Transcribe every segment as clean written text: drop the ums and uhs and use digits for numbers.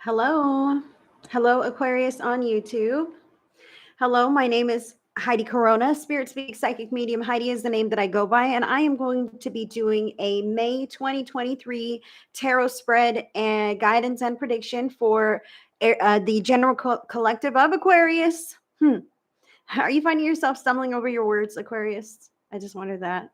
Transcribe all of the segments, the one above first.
Hello. Hello, Aquarius on YouTube. Hello, my name is Heidi Corona, Spirit Speak Psychic Medium. Heidi is the name that I go by, and I am going to be doing a May 2023 tarot spread and guidance and prediction for the general collective of Aquarius. Are you finding yourself stumbling over your words, Aquarius? I just wonder that.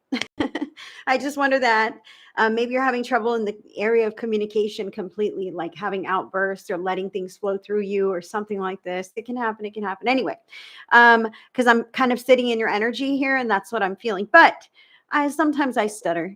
I just wonder that. Maybe you're having trouble in the area of communication completely, like having outbursts or letting things flow through you or something like this. It can happen. It can happen. Anyway, because I'm kind of sitting in your energy here and that's what I'm feeling. But sometimes I stutter.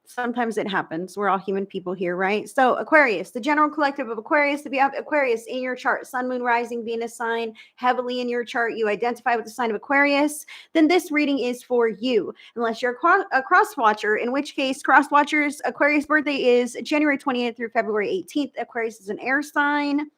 Sometimes it happens. We're all human people here, right? So Aquarius, the general collective of Aquarius, if you have Aquarius in your chart, sun, moon, rising, Venus sign, heavily in your chart, you identify with the sign of Aquarius, then this reading is for you. Unless you're a cross watcher, in which case cross watchers, Aquarius birthday is January 28th through February 18th. Aquarius is an air sign.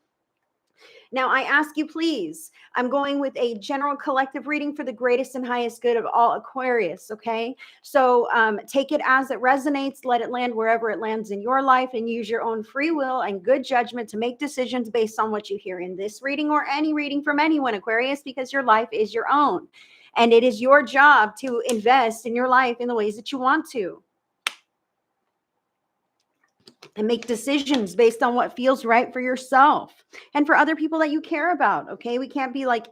Now, I ask you, please, I'm going with a general collective reading for the greatest and highest good of all Aquarius, okay? So take it as it resonates, let it land wherever it lands in your life, and use your own free will and good judgment to make decisions based on what you hear in this reading or any reading from anyone, Aquarius, because your life is your own. And it is your job to invest in your life in the ways that you want to, and make decisions based on what feels right for yourself and for other people that you care about. Okay. We can't be like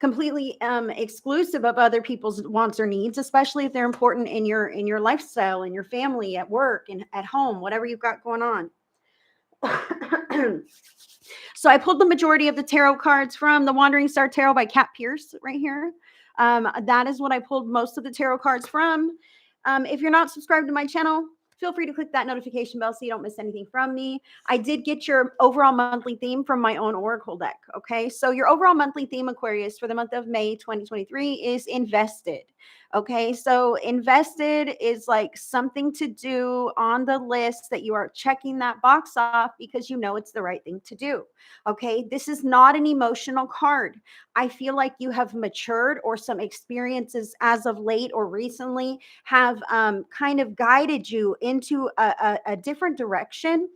completely exclusive of other people's wants or needs, especially if they're important in your lifestyle, in your family, at work, and at home, whatever you've got going on. So I pulled the majority of the tarot cards from the Wandering Star Tarot by Kat Pierce right here. That is what I pulled most of the tarot cards from. If you're not subscribed to my channel, feel free to click that notification bell so you don't miss anything from me. I did get your overall monthly theme from my own Oracle deck. Okay. So your overall monthly theme, Aquarius, for the month of May 2023 is invested. Okay. So invested is like something to do on the list that you are checking that box off because you know it's the right thing to do. Okay. This is not an emotional card. I feel like you have matured, or some experiences as of late or recently have kind of guided you into a different direction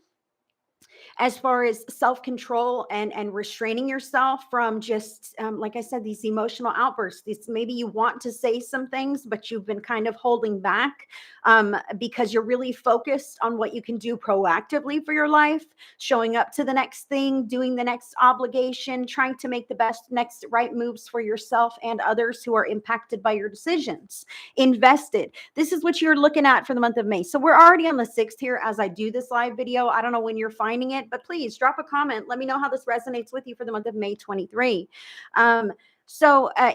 as far as self-control and restraining yourself from just like I said, these emotional outbursts. Maybe you want to say some things, but you've been kind of holding back because you're really focused on what you can do proactively for your life, showing up to the next thing, doing the next obligation, trying to make the best next right moves for yourself and others who are impacted by your decisions. Invested. This is what you're looking at for the month of May. So we're already on the 6th here as I do this live video. I don't know when you're finding it, but please drop a comment. Let me know how this resonates with you for the month of May 23.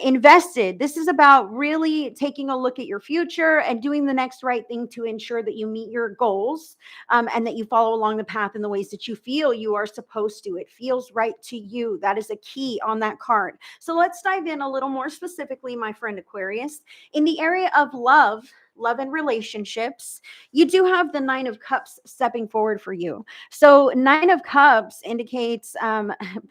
Invested, this is about really taking a look at your future and doing the next right thing to ensure that you meet your goals and that you follow along the path in the ways that you feel you are supposed to. It feels right to you. That is a key on that card. So let's dive in a little more specifically, my friend Aquarius. In the area of love and relationships, you do have the 9 of Cups stepping forward for you. So 9 of Cups indicates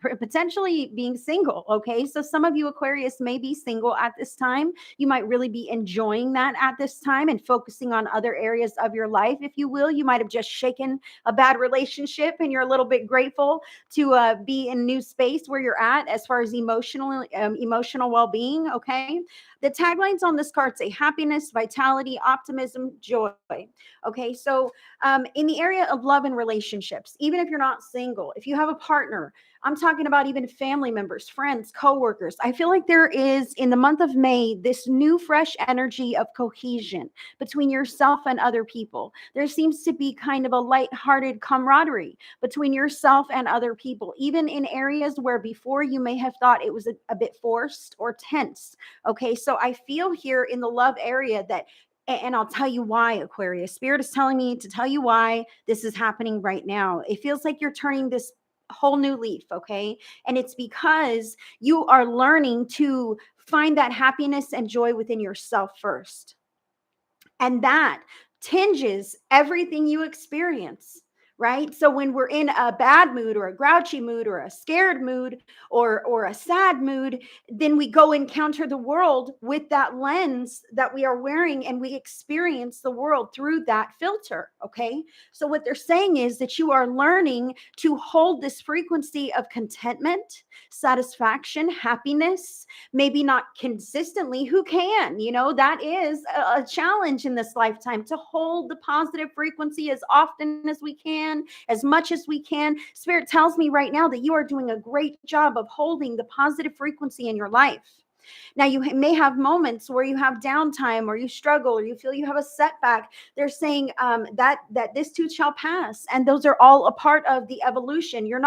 potentially being single. Okay. So some of you Aquarius may be single at this time. You might really be enjoying that at this time and focusing on other areas of your life. If you will, you might have just shaken a bad relationship and you're a little bit grateful to be in a new space where you're at as far as emotional well-being. Okay. The taglines on this card say happiness, vitality, optimism, joy. Okay. So in the area of love and relationships, even if you're not single, if you have a partner, I'm talking about even family members, friends, coworkers. I feel like there is, in the month of May, this new fresh energy of cohesion between yourself and other people. There seems to be kind of a lighthearted camaraderie between yourself and other people, even in areas where before you may have thought it was a bit forced or tense. Okay, so I feel here in the love area that, and I'll tell you why, Aquarius. Spirit is telling me to tell you why this is happening right now. It feels like you're turning this whole new leaf, okay? And it's because you are learning to find that happiness and joy within yourself first. And that tinges everything you experience, right? So when we're in a bad mood or a grouchy mood or a scared mood or a sad mood, then we go encounter the world with that lens that we are wearing, and we experience the world through that filter, okay? So what they're saying is that you are learning to hold this frequency of contentment, satisfaction, happiness, maybe not consistently. Who can? That is a challenge in this lifetime, to hold the positive frequency as often as we can, as much as we can. Spirit tells me right now that you are doing a great job of holding the positive frequency in your life. Now, you may have moments where you have downtime, or you struggle, or you feel you have a setback. They're saying that this too shall pass, and those are all a part of the evolution. You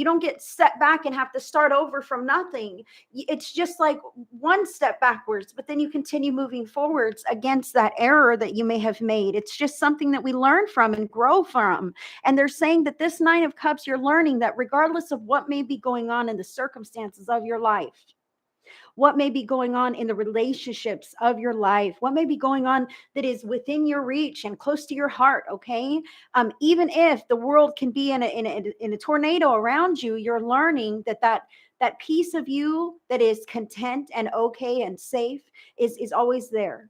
don't get set back and have to start over from nothing. It's just like one step backwards, but then you continue moving forwards against that error that you may have made. It's just something that we learn from and grow from. And they're saying that this Nine of Cups, you're learning that regardless of what may be going on in the circumstances of your life, what may be going on in the relationships of your life, what may be going on that is within your reach and close to your heart, okay? Even if the world can be in a tornado around you, you're learning that piece of you that is content and okay and safe is always there.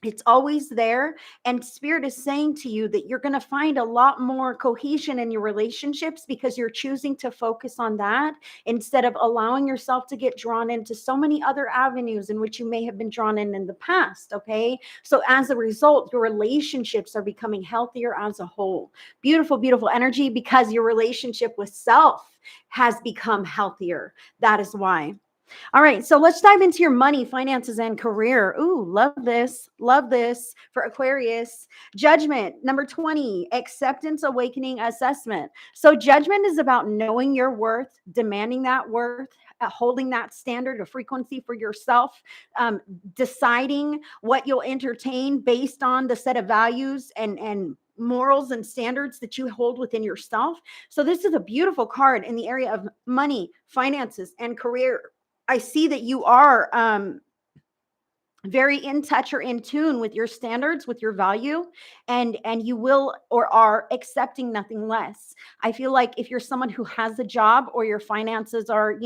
It's always there. And Spirit is saying to you that you're going to find a lot more cohesion in your relationships because you're choosing to focus on that instead of allowing yourself to get drawn into so many other avenues in which you may have been drawn in the past. Okay. So as a result, your relationships are becoming healthier as a whole. Beautiful, beautiful energy, because your relationship with self has become healthier. That is why. All right, so let's dive into your money, finances, and career. Ooh, love this. Love this for Aquarius. Judgment, number 20, acceptance, awakening, assessment. So, judgment is about knowing your worth, demanding that worth, holding that standard of frequency for yourself, deciding what you'll entertain based on the set of values and morals and standards that you hold within yourself. So, this is a beautiful card in the area of money, finances, and career. I see that you are very in touch or in tune with your standards, with your value, and you will or are accepting nothing less. I feel like if you're someone who has a job or your finances are,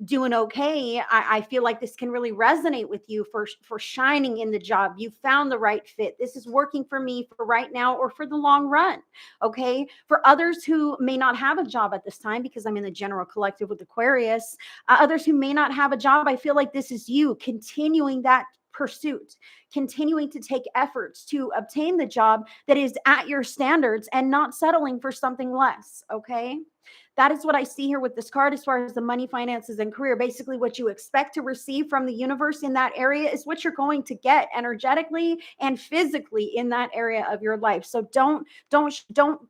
doing okay, I feel like this can really resonate with you for shining in the job. You found the right fit. This is working for me for right now or for the long run. Okay. For others who may not have a job at this time, because I'm in the general collective with Aquarius, others who may not have a job, I feel like this is you continuing that pursuit, continuing to take efforts to obtain the job that is at your standards and not settling for something less. Okay. That is what I see here with this card as far as the money, finances, and career. Basically, what you expect to receive from the universe in that area is what you're going to get energetically and physically in that area of your life. So don't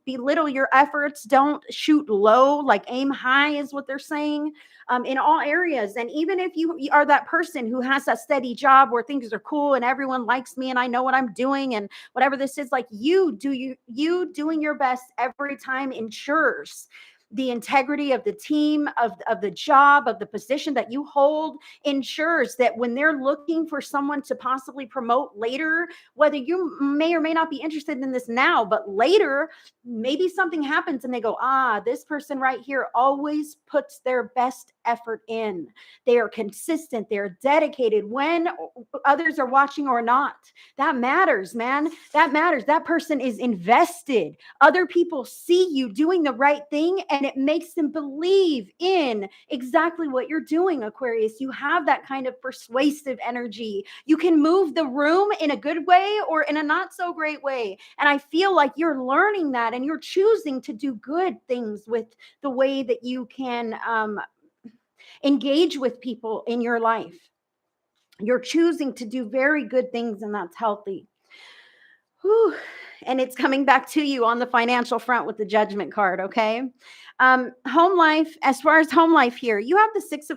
belittle your efforts. Don't shoot low, like aim high is what they're saying, in all areas. And even if you are that person who has a steady job where things are cool and everyone likes me and I know what I'm doing and whatever this is, like you doing your best every time ensures the integrity of the team, of the job, of the position that you hold, ensures that when they're looking for someone to possibly promote later, whether you may or may not be interested in this now, but later, maybe something happens and they go, this person right here always puts their best effort in. They are consistent. They're dedicated when others are watching or not. That matters, man. That matters. That person is invested. Other people see you doing the right thing and it makes them believe in exactly what you're doing, Aquarius. You have that kind of persuasive energy. You can move the room in a good way or in a not so great way. And I feel like you're learning that and you're choosing to do good things with the way that you can engage with people in your life. You're choosing to do very good things, and that's healthy. Whew. And it's coming back to you on the financial front with the judgment card. Okay. Home life, as far as home life here, you have the six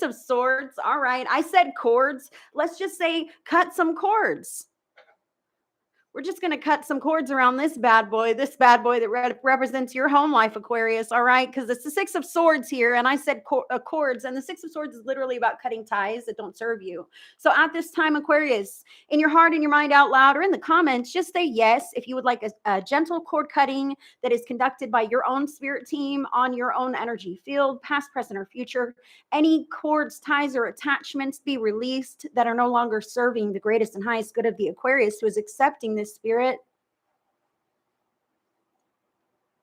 of swords. All right. I said cords. Let's just say cut some cords. We're just going to cut some cords around this bad boy that represents your home life, Aquarius. All right. Because it's the Six of Swords here. And I said cords. And the Six of Swords is literally about cutting ties that don't serve you. So at this time, Aquarius, in your heart and your mind out loud or in the comments, just say yes if you would like a gentle cord cutting that is conducted by your own spirit team on your own energy field, past, present, or future. Any cords, ties, or attachments be released that are no longer serving the greatest and highest good of the Aquarius who is accepting this spirit.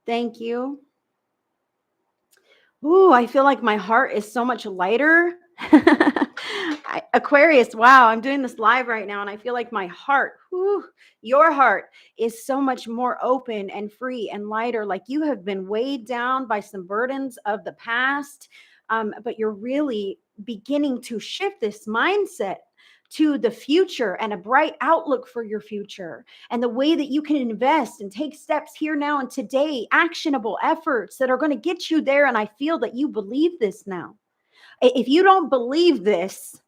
Thank you. Ooh, I feel like my heart is so much lighter. Aquarius, wow, I'm doing this live right now, and I feel like my heart, your heart is so much more open and free and lighter. Like you have been weighed down by some burdens of the past, but you're really beginning to shift this mindset to the future and a bright outlook for your future and the way that you can invest and take steps here now and today, actionable efforts that are going to get you there. And I feel that you believe this now. If you don't believe this,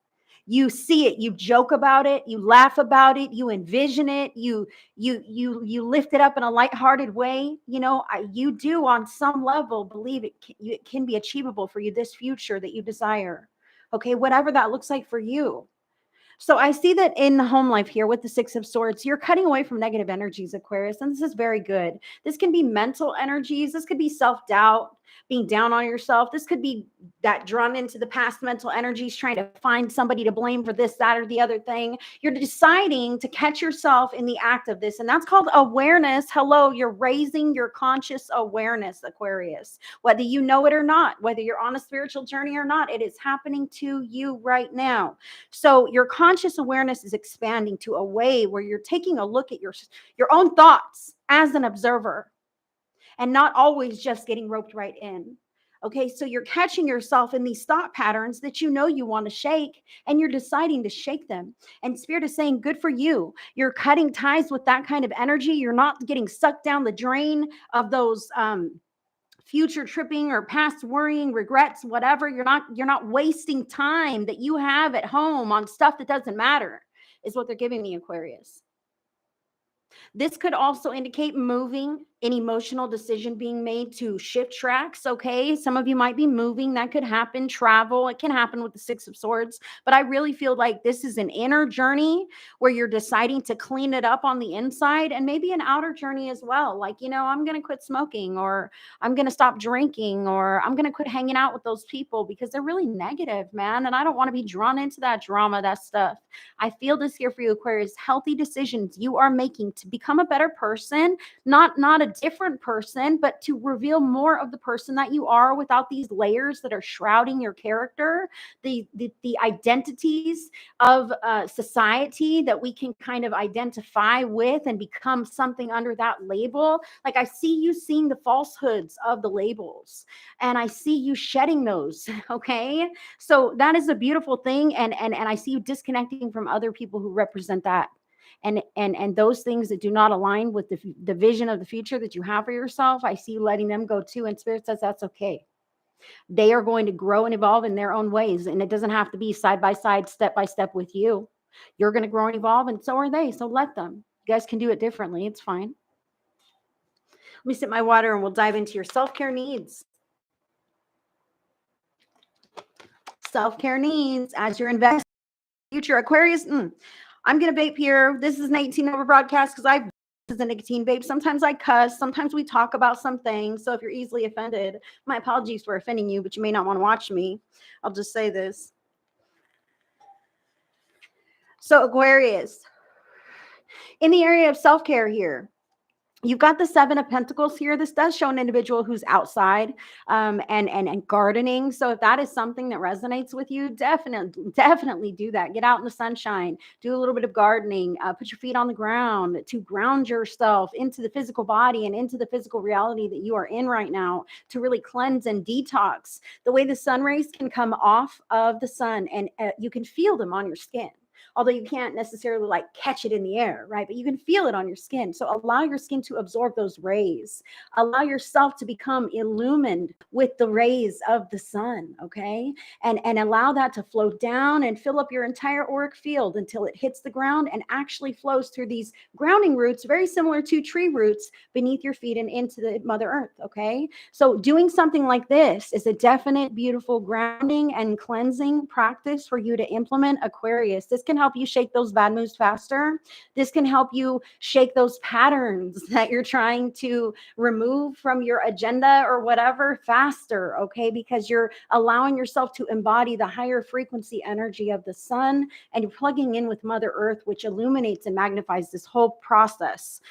you see it, you joke about it, you laugh about it, you envision it, you lift it up in a lighthearted way. You do on some level believe it can be achievable for you, this future that you desire. Okay, whatever that looks like for you. So I see that in the home life here with the Six of Swords, you're cutting away from negative energies, Aquarius, and this is very good. This can be mental energies. This could be self-doubt, being down on yourself. This could be that drawn into the past mental energies, trying to find somebody to blame for this, that, or the other thing. You're deciding to catch yourself in the act of this, and that's called awareness. Hello, you're raising your conscious awareness, Aquarius. Whether you know it or not, whether you're on a spiritual journey or not, it is happening to you right now. So your conscious awareness is expanding to a way where you're taking a look at your own thoughts as an observer and not always just getting roped right in. Okay, so you're catching yourself in these thought patterns that you know you want to shake, and you're deciding to shake them. And Spirit is saying, good for you. You're cutting ties with that kind of energy. You're not getting sucked down the drain of those future tripping or past worrying, regrets, whatever. You're not wasting time that you have at home on stuff that doesn't matter, is what they're giving me, Aquarius. This could also indicate moving, an emotional decision being made to shift tracks. Okay. Some of you might be moving. That could happen. Travel. It can happen with the Six of Swords. But I really feel like this is an inner journey where you're deciding to clean it up on the inside, and maybe an outer journey as well. Like, I'm going to quit smoking, or I'm going to stop drinking, or I'm going to quit hanging out with those people because they're really negative, man. And I don't want to be drawn into that drama, that stuff. I feel this here for you, Aquarius. Healthy decisions you are making to become a better person, not a different person, but to reveal more of the person that you are without these layers that are shrouding your character, the identities of society that we can kind of identify with and become something under that label. Like I see you seeing the falsehoods of the labels, and I see you shedding those. Okay, so that is a beautiful thing, and I see you disconnecting from other people who represent that. And those things that do not align with the vision of the future that you have for yourself, I see you letting them go too. And Spirit says that's okay. They are going to grow and evolve in their own ways. And it doesn't have to be side by side, step by step with you. You're going to grow and evolve, and so are they. So let them. You guys can do it differently. It's fine. Let me sip my water and we'll dive into your self-care needs. Self-care needs as you're investing in the future. Aquarius, I'm going to vape here. This is an 18 over broadcast because this is a nicotine vape. Sometimes I cuss. Sometimes we talk about some things. So if you're easily offended, my apologies for offending you, but you may not want to watch me. I'll just say this. So Aquarius, in the area of self-care here, you've got the Seven of Pentacles here. This does show an individual who's outside and gardening. So if that is something that resonates with you, definitely do that. Get out in the sunshine, do a little bit of gardening, put your feet on the ground to ground yourself into the physical body and into the physical reality that you are in right now, to really cleanse and detox. The way the sun rays can come off of the sun, and you can feel them on your skin. although you can't necessarily like catch it in the air, right? But you can feel it on your skin. So allow your skin to absorb those rays. Allow yourself to become illumined with the rays of the sun, okay? And allow that to flow down and fill up your entire auric field until it hits the ground and actually flows through these grounding roots, very similar to tree roots beneath your feet and into the Mother Earth, okay? So doing something like this is a definite, beautiful grounding and cleansing practice for you to implement, Aquarius. This can help you shake those bad moves faster. This can help you shake those patterns that you're trying to remove from your agenda or whatever faster, okay? Because you're allowing yourself to embody the higher frequency energy of the sun, and you're plugging in with Mother Earth, which illuminates and magnifies this whole process.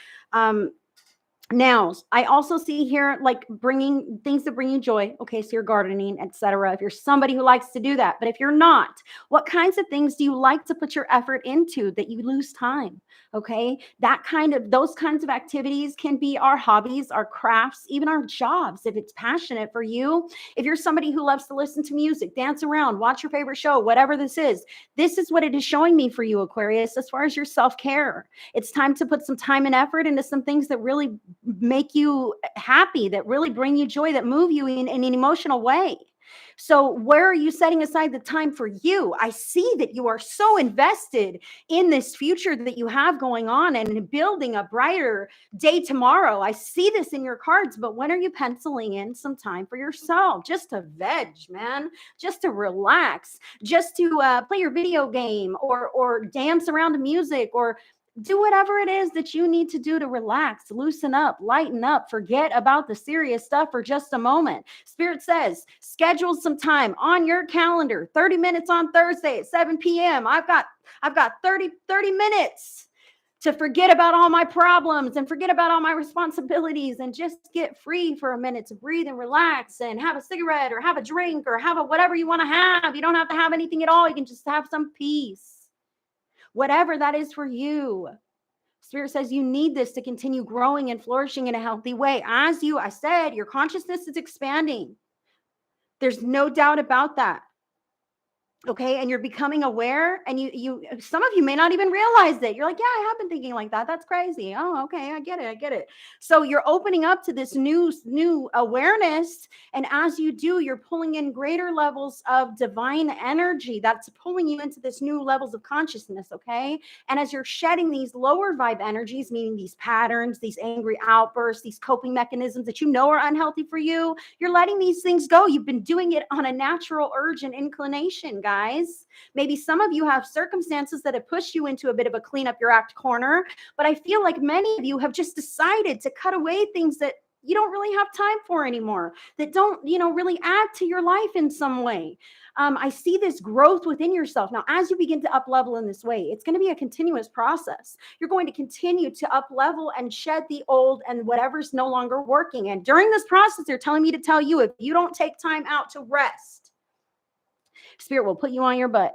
Now, I also see here like bringing things that bring you joy. Okay, so you're gardening, etc. If you're somebody who likes to do that, but if you're not, what kinds of things do you like to put your effort into that you lose time? Okay, those kinds of activities can be our hobbies, our crafts, even our jobs. If it's passionate for you, if you're somebody who loves to listen to music, dance around, watch your favorite show, whatever this is what it is showing me for you, Aquarius, as far as your self-care. It's time to put some time and effort into some things that really make you happy, that really bring you joy, that move you in an emotional way. So where are you setting aside the time for you? I see that you are so invested in this future that you have going on and building a brighter day tomorrow. I see this in your cards, but when are you penciling in some time for yourself? Just to veg, man, just to relax, just to play your video game or dance around to music or do whatever it is that you need to do to relax, loosen up, lighten up, forget about the serious stuff for just a moment. Spirit says, schedule some time on your calendar, 30 minutes on Thursday at 7 p.m. I've got 30 minutes to forget about all my problems and forget about all my responsibilities and just get free for a minute to breathe and relax and have a cigarette or have a drink or have whatever you want to have. You don't have to have anything at all. You can just have some peace. Whatever that is for you. Spirit says you need this to continue growing and flourishing in a healthy way. I said, your consciousness is expanding. There's no doubt about that. Okay. And you're becoming aware, and some of you may not even realize that. You're like, yeah, I have been thinking like that. That's crazy. Oh, okay. I get it. So you're opening up to this new awareness. And as you do, you're pulling in greater levels of divine energy that's pulling you into this new levels of consciousness. Okay. And as you're shedding these lower vibe energies, meaning these patterns, these angry outbursts, these coping mechanisms that you know are unhealthy for you, you're letting these things go. You've been doing it on a natural urge and inclination, guys. Maybe some of you have circumstances that have pushed you into a bit of a clean up your act corner, but I feel like many of you have just decided to cut away things that you don't really have time for anymore, that don't, really add to your life in some way. I see this growth within yourself. Now, as you begin to up level in this way, it's going to be a continuous process. You're going to continue to up level and shed the old and whatever's no longer working. And during this process, they're telling me to tell you, if you don't take time out to rest, Spirit will put you on your butt.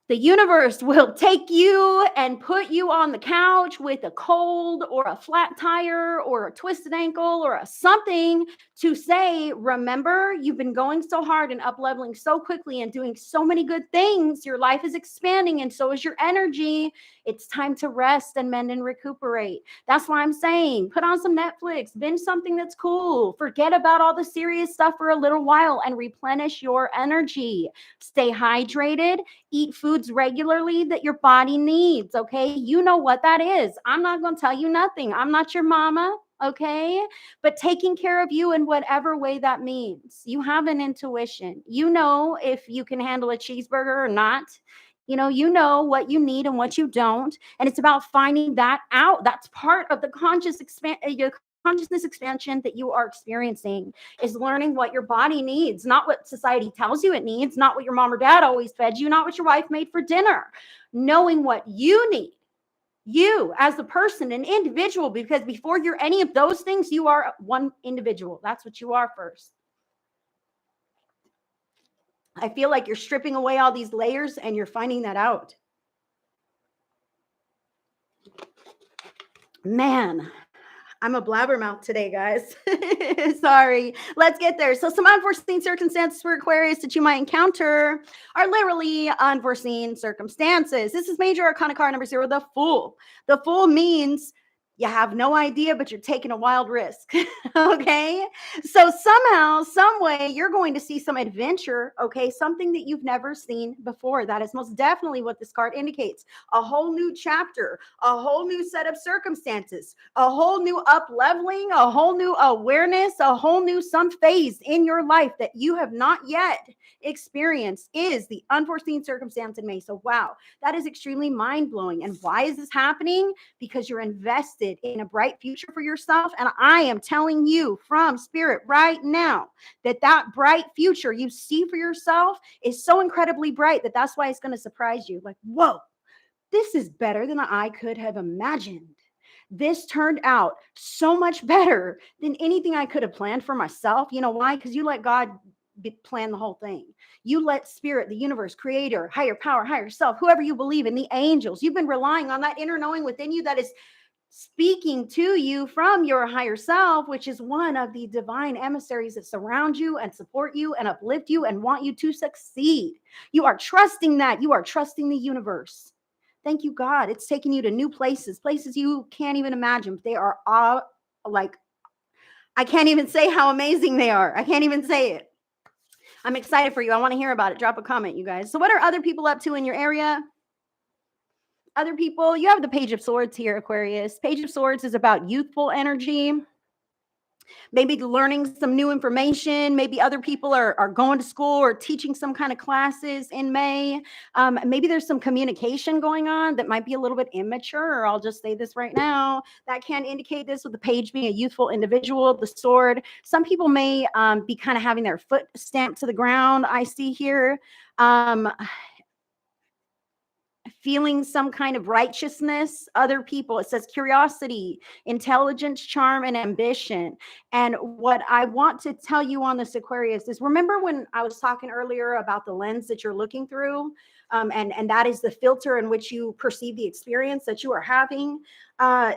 The universe will take you and put you on the couch with a cold or a flat tire or a twisted ankle or something to say, remember, you've been going so hard and up leveling so quickly and doing so many good things. Your life is expanding and so is your energy. It's time to rest and mend and recuperate. That's why I'm saying, put on some Netflix, binge something that's cool. Forget about all the serious stuff for a little while and replenish your energy. Stay hydrated, eat foods regularly that your body needs. Okay. You know what that is. I'm not going to tell you nothing. I'm not your mama. Okay. But taking care of you in whatever way that means. You have an intuition. You know if you can handle a cheeseburger or not. You know what you need and what you don't. And it's about finding that out. That's part of the consciousness expansion that you are experiencing, is learning what your body needs, not what society tells you it needs, not what your mom or dad always fed you, not what your wife made for dinner. Knowing what you need, you as a person, an individual, because before you're any of those things, you are one individual. That's what you are first. I feel like you're stripping away all these layers and you're finding that out. Man, I'm a blabbermouth today, guys. Sorry. Let's get there. So, some unforeseen circumstances for Aquarius that you might encounter are literally unforeseen circumstances. This is major arcana card number 0, the Fool. The Fool means you have no idea, but you're taking a wild risk. Okay. So, somehow, some way, you're going to see some adventure. Okay. Something that you've never seen before. That is most definitely what this card indicates. A whole new chapter, a whole new set of circumstances, a whole new up leveling, a whole new awareness, a whole new some phase in your life that you have not yet experienced is the unforeseen circumstance in May. So, wow, that is extremely mind blowing. And why is this happening? Because you're invested in a bright future for yourself. And I am telling you from spirit right now that that bright future you see for yourself is so incredibly bright that that's why it's going to surprise you. Like, whoa, this is better than I could have imagined. This turned out so much better than anything I could have planned for myself. You know why? Because you let God plan the whole thing. You let spirit, the universe, creator, higher power, higher self, whoever you believe in, the angels, you've been relying on that inner knowing within you that is speaking to you from your higher self, which is one of the divine emissaries that surround you and support you and uplift you and want you to succeed. You are trusting that. You are trusting the universe. Thank you, God. It's taking you to new places, places you can't even imagine. They are all like, I can't even say how amazing they are. I can't even say it. I'm excited for you. I want to hear about it. Drop a comment, you guys. So, what are other people up to in your area? Other people, you have the Page of Swords here, Aquarius. Page of Swords is about youthful energy. Maybe learning some new information. Maybe other people are going to school or teaching some kind of classes in May. Maybe there's some communication going on that might be a little bit immature. I'll just say this right now. That can indicate this with the page being a youthful individual, the sword. Some people may be kind of having their foot stamped to the ground. I see here. Feeling some kind of righteousness. Other people, it says curiosity, intelligence, charm, and ambition. And what I want to tell you on this, Aquarius, is remember when I was talking earlier about the lens that you're looking through, and that is the filter in which you perceive the experience that you are having.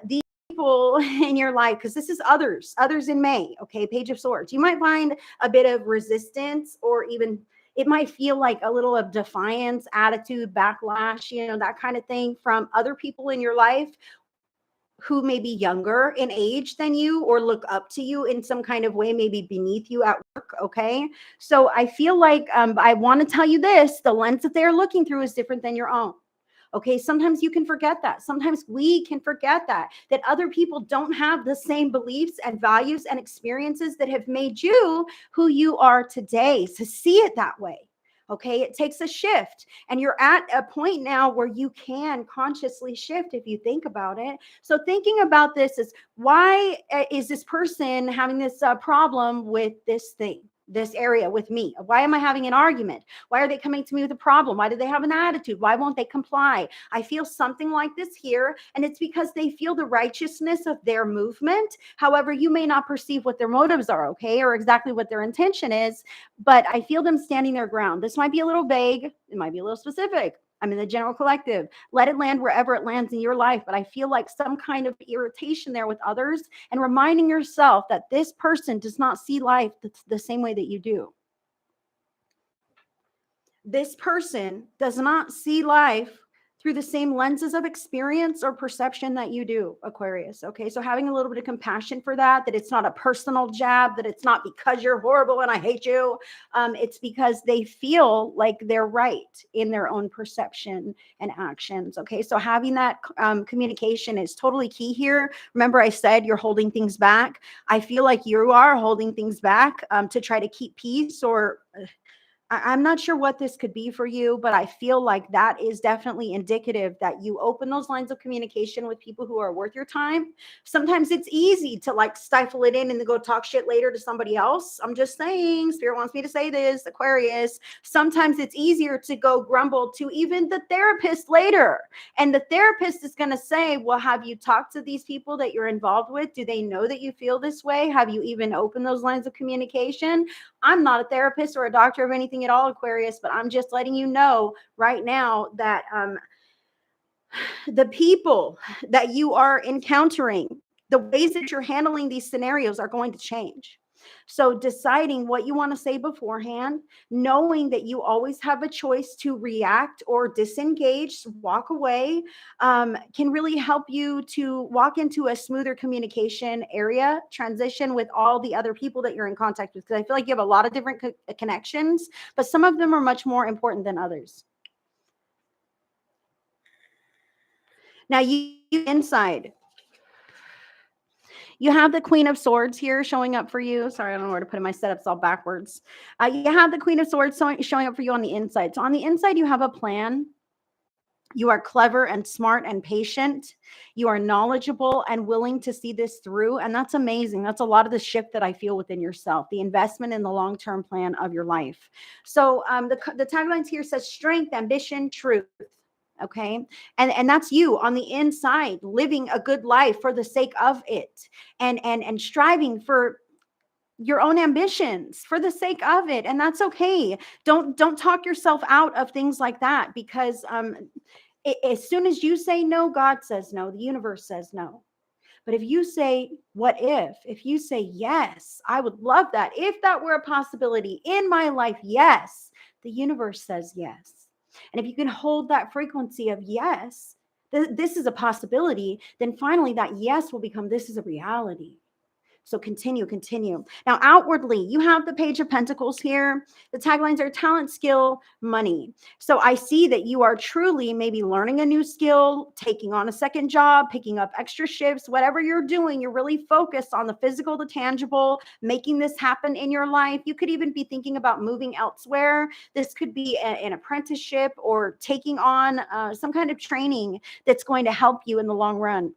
These people in your life, because this is others in May, okay, Page of Swords, you might find a bit of resistance, or even it might feel like a little of defiance, attitude, backlash, that kind of thing from other people in your life who may be younger in age than you or look up to you in some kind of way, maybe beneath you at work. Okay. So I feel like I want to tell you this, the lens that they're looking through is different than your own. Okay, sometimes you can forget that. Sometimes we can forget that other people don't have the same beliefs and values and experiences that have made you who you are today. So see it that way. Okay, it takes a shift, and you're at a point now where you can consciously shift if you think about it. So thinking about this is, why is this person having this problem with this thing? This area with me? Why am I having an argument? Why are they coming to me with a problem? Why do they have an attitude? Why won't they comply? I feel something like this here, and it's because they feel the righteousness of their movement. However, you may not perceive what their motives are, okay, or exactly what their intention is, but I feel them standing their ground. This might be a little vague, it might be a little specific. I'm in the general collective. Let it land wherever it lands in your life. But I feel like some kind of irritation there with others, and reminding yourself that this person does not see life the same way that you do. This person does not see life through the same lenses of experience or perception that you do, Aquarius. Okay, so having a little bit of compassion for that it's not a personal jab, that it's not because you're horrible and I hate you. It's because they feel like they're right in their own perception and actions. Okay, so having that communication is totally key here. Remember, I said you're holding things back. I feel like you are holding things back to try to keep peace, or I'm not sure what this could be for you, but I feel like that is definitely indicative that you open those lines of communication with people who are worth your time. Sometimes it's easy to like stifle it in and then go talk shit later to somebody else. I'm just saying, Spirit wants me to say this, Aquarius. Sometimes it's easier to go grumble to even the therapist later. And the therapist is going to say, well, have you talked to these people that you're involved with? Do they know that you feel this way? Have you even opened those lines of communication? I'm not a therapist or a doctor of anything at all, Aquarius, but I'm just letting you know right now that the people that you are encountering The ways that you're handling these scenarios are going to change. So deciding what you want to say beforehand, knowing that you always have a choice to react or disengage, walk away, can really help you to walk into a smoother communication area transition with all the other people that you're in contact with. Because I feel like you have a lot of different connections, but some of them are much more important than others. Now, you inside. You have the Queen of Swords here showing up for you. Sorry, I don't know where to put it. My setup's all backwards. You have the Queen of Swords showing up for you on the inside. So on the inside, you have a plan. You are clever and smart and patient. You are knowledgeable and willing to see this through. And that's amazing. That's a lot of the shift that I feel within yourself, the investment in the long-term plan of your life. So the taglines here says strength, ambition, truth. Okay. And that's you on the inside, living a good life for the sake of it, and striving for your own ambitions for the sake of it. And that's okay. Don't talk yourself out of things like that, because as soon as you say no, God says no, the universe says no. But if you say, what if you say, yes, I would love that. If that were a possibility in my life, yes, the universe says yes. And if you can hold that frequency of yes, this is a possibility, then finally that yes will become, this is a reality. So continue. Now, outwardly, you have the Page of Pentacles here. The taglines are talent, skill, money. So I see that you are truly maybe learning a new skill, taking on a second job, picking up extra shifts, whatever you're doing, you're really focused on the physical, the tangible, making this happen in your life. You could even be thinking about moving elsewhere. This could be an apprenticeship or taking on some kind of training that's going to help you in the long run.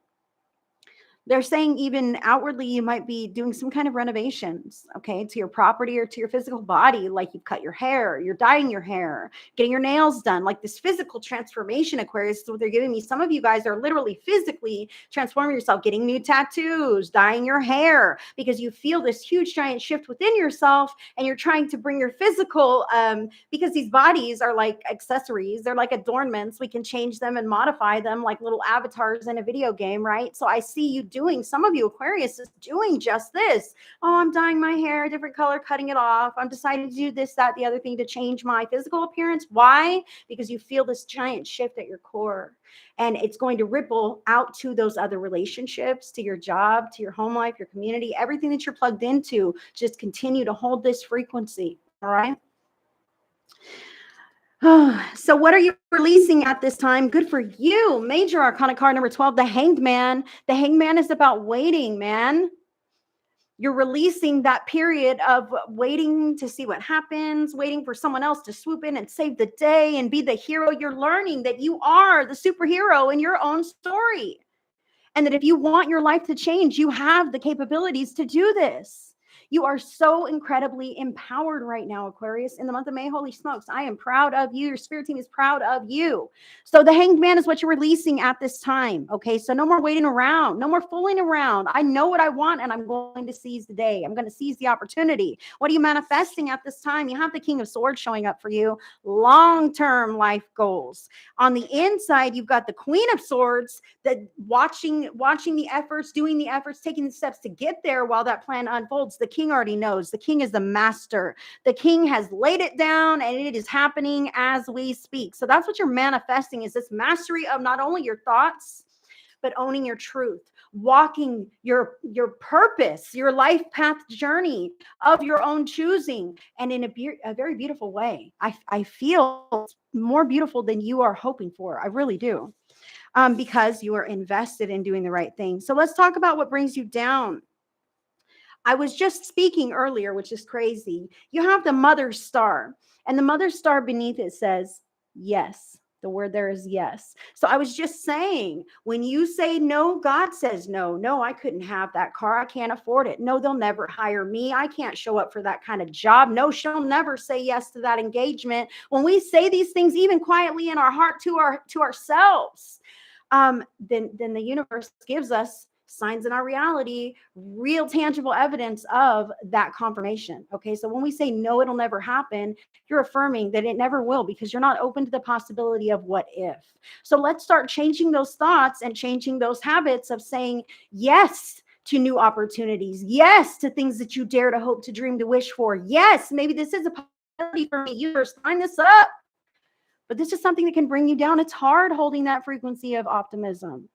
They're saying even outwardly, you might be doing some kind of renovations, okay, to your property or to your physical body. Like you've cut your hair, you're dyeing your hair, getting your nails done, like this physical transformation, Aquarius, is what they're giving me. Some of you guys are literally physically transforming yourself, getting new tattoos, dyeing your hair, because you feel this huge giant shift within yourself, and you're trying to bring your physical, because these bodies are like accessories. They're like adornments. We can change them and modify them like little avatars in a video game, right? So I see you doing, some of you Aquarius is doing just this. Oh, I'm dyeing my hair a different color, cutting it off. I'm deciding to do this, that, the other thing to change my physical appearance. Why? Because you feel this giant shift at your core, and it's going to ripple out to those other relationships, to your job, to your home life, your community, everything that you're plugged into. Just continue to hold this frequency. All right. So what are you releasing at this time? Good for you. Major Arcana card number 12, the Hanged Man. The Hanged Man is about waiting, man. You're releasing that period of waiting to see what happens, waiting for someone else to swoop in and save the day and be the hero. You're learning that you are the superhero in your own story. And that if you want your life to change, you have the capabilities to do this. You are so incredibly empowered right now, Aquarius. In the month of May, holy smokes, I am proud of you. Your spirit team is proud of you. So the Hanged Man is what you're releasing at this time. Okay, so no more waiting around, no more fooling around. I know what I want, and I'm going to seize the day. I'm going to seize the opportunity. What are you manifesting at this time? You have the King of Swords showing up for you. Long-term life goals. On the inside, you've got the Queen of Swords, that watching the efforts, doing the efforts, taking the steps to get there while that plan unfolds. The King already knows. The King is the master. The King has laid it down, and it is happening as we speak. So that's what you're manifesting, is this mastery of not only your thoughts, but owning your truth, walking your purpose, your life path journey of your own choosing, and in a very beautiful way. I feel more beautiful than you are hoping for. I really do. Because you are invested in doing the right thing. So let's talk about what brings you down. I was just speaking earlier, which is crazy. You have the Mother Star, and the Mother Star beneath it says yes. The word there is yes. So I was just saying, when you say no, God says no. No, I couldn't have that car. I can't afford it. No, they'll never hire me. I can't show up for that kind of job. No, she'll never say yes to that engagement. When we say these things, even quietly in our heart to ourselves, then the universe gives us signs in our reality, real tangible evidence of that confirmation. Okay. So when we say no, it'll never happen, you're affirming that it never will because you're not open to the possibility of what if. So let's start changing those thoughts and changing those habits of saying yes to new opportunities. Yes to things that you dare to hope, to dream, to wish for. Yes, maybe this is a possibility for me. You sign this up. But this is something that can bring you down. It's hard holding that frequency of optimism.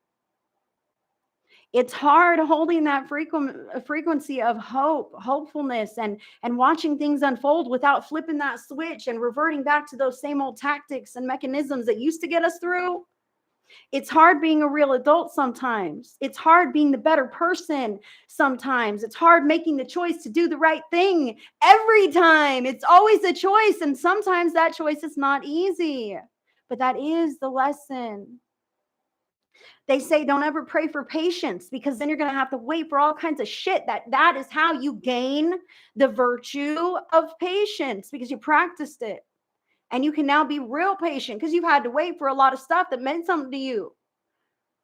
It's hard holding that frequency of hope, hopefulness, and watching things unfold without flipping that switch and reverting back to those same old tactics and mechanisms that used to get us through. It's hard being a real adult sometimes. It's hard being the better person sometimes. It's hard making the choice to do the right thing every time. It's always a choice, and sometimes that choice is not easy. But that is the lesson. They say don't ever pray for patience because then you're going to have to wait for all kinds of shit. That is how you gain the virtue of patience, because you practiced it. And you can now be real patient because you've had to wait for a lot of stuff that meant something to you.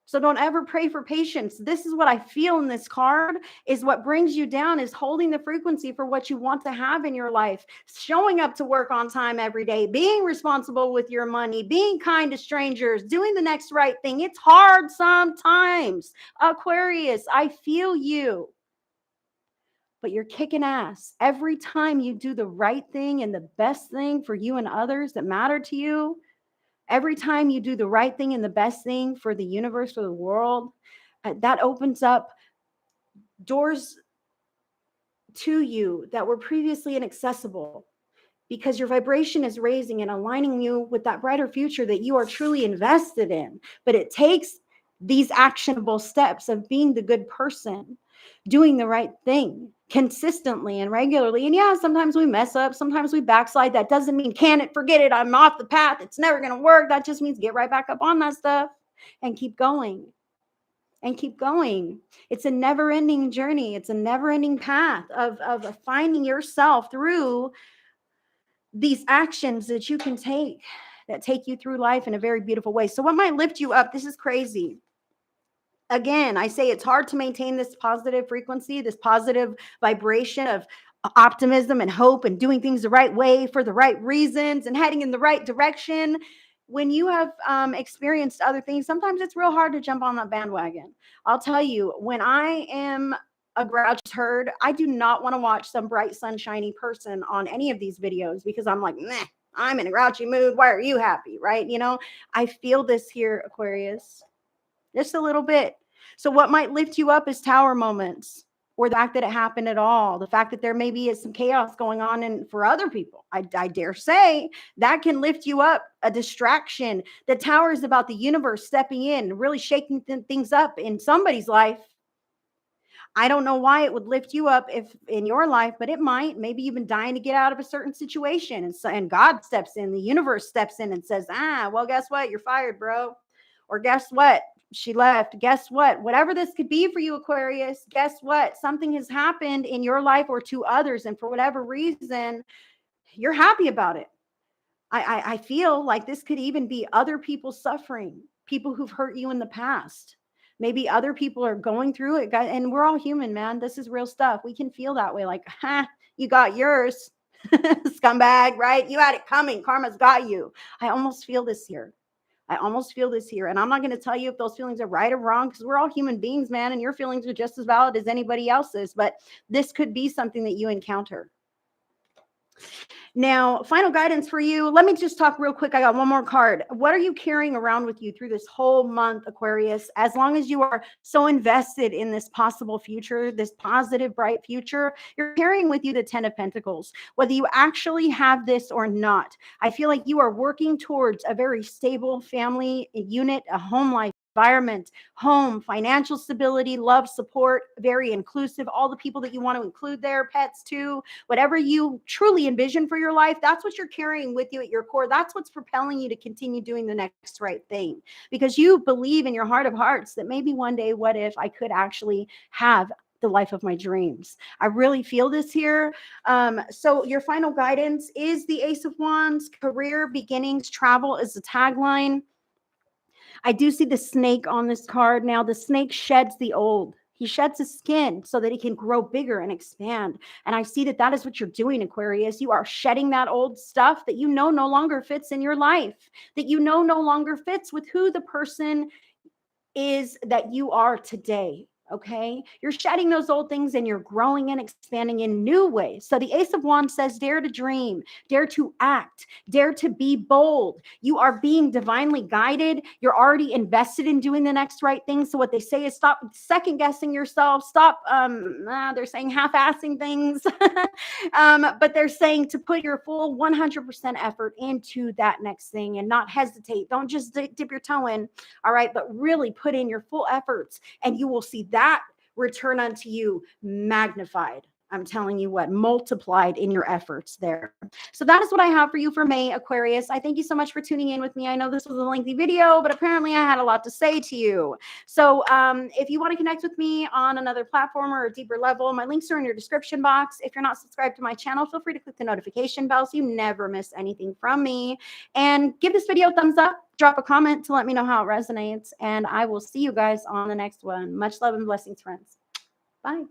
So don't ever pray for patience. This is what I feel in this card is what brings you down is holding the frequency for what you want to have in your life, showing up to work on time every day, being responsible with your money, being kind to strangers, doing the next right thing. It's hard sometimes. Aquarius, I feel you. But you're kicking ass. Every time you do the right thing and the best thing for you and others that matter to you, every time you do the right thing and the best thing for the universe, for the world, that opens up doors to you that were previously inaccessible because your vibration is raising and aligning you with that brighter future that you are truly invested in. But it takes these actionable steps of being the good person, doing the right thing consistently and regularly. And yeah, sometimes we mess up, sometimes we backslide. That doesn't mean can it, forget it, I'm off the path, it's never going to work. That just means get right back up on that stuff and keep going and keep going. It's a never-ending journey. It's a never-ending path of finding yourself through these actions that you can take that take you through life in a very beautiful way. So what might lift you up? This is crazy. Again, I say it's hard to maintain this positive frequency, this positive vibration of optimism and hope and doing things the right way for the right reasons and heading in the right direction. When you have experienced other things, sometimes it's real hard to jump on that bandwagon. I'll tell you, when I am a grouchy herd, I do not want to watch some bright, sunshiny person on any of these videos because I'm like, meh, I'm in a grouchy mood. Why are you happy? Right? You know, I feel this here, Aquarius. Just a little bit. So what might lift you up is tower moments, or the fact that it happened at all, the fact that there maybe is some chaos going on and for other people. I dare say that can lift you up, a distraction. The tower is about the universe stepping in, really shaking things up in somebody's life. I don't know why it would lift you up if in your life, but it might. Maybe you've been dying to get out of a certain situation, and God steps in, the universe steps in and says, well, guess what? You're fired, bro. Or guess what? She left. Guess what? Whatever this could be for you, Aquarius, guess what? Something has happened in your life or to others. And for whatever reason, you're happy about it. I feel like this could even be other people suffering, people who've hurt you in the past. Maybe other people are going through it. And we're all human, man. This is real stuff. We can feel that way. Like, you got yours, scumbag, right? You had it coming. Karma's got you. I almost feel this here. And I'm not going to tell you if those feelings are right or wrong because we're all human beings, man. And your feelings are just as valid as anybody else's. But this could be something that you encounter. Now, final guidance for you. Let me just talk real quick. I got one more card. What are you carrying around with you through this whole month, Aquarius? As long as you are so invested in this possible future, this positive, bright future, you're carrying with you the 10 of Pentacles. Whether you actually have this or not, I feel like you are working towards a very stable family unit, a home life environment, home, financial stability, love, support, very inclusive, all the people that you want to include there, pets too, whatever you truly envision for your life, that's what you're carrying with you at your core. That's what's propelling you to continue doing the next right thing because you believe in your heart of hearts that maybe one day, what if I could actually have the life of my dreams? I really feel this here. So your final guidance is the Ace of Wands. Career, beginnings, travel is the tagline. I do see the snake on this card. Now, the snake sheds the old. He sheds his skin so that he can grow bigger and expand. And I see that that is what you're doing, Aquarius. You are shedding that old stuff that you know no longer fits in your life, that you know no longer fits with who the person is that you are today. Okay. You're shedding those old things and you're growing and expanding in new ways. So the Ace of Wands says, dare to dream, dare to act, dare to be bold. You are being divinely guided. You're already invested in doing the next right thing. So what they say is stop second guessing yourself. Stop, they're saying half-assing things. But they're saying to put your full 100% effort into that next thing and not hesitate. Don't just dip your toe in. All right. But really put in your full efforts and you will see that return unto you magnified. I'm telling you what, multiplied in your efforts there. So that is what I have for you for May, Aquarius. I thank you so much for tuning in with me. I know this was a lengthy video, but apparently I had a lot to say to you. So if you want to connect with me on another platform or a deeper level, my links are in your description box. If you're not subscribed to my channel, feel free to click the notification bell so you never miss anything from me. And give this video a thumbs up. Drop a comment to let me know how it resonates. And I will see you guys on the next one. Much love and blessings, friends. Bye.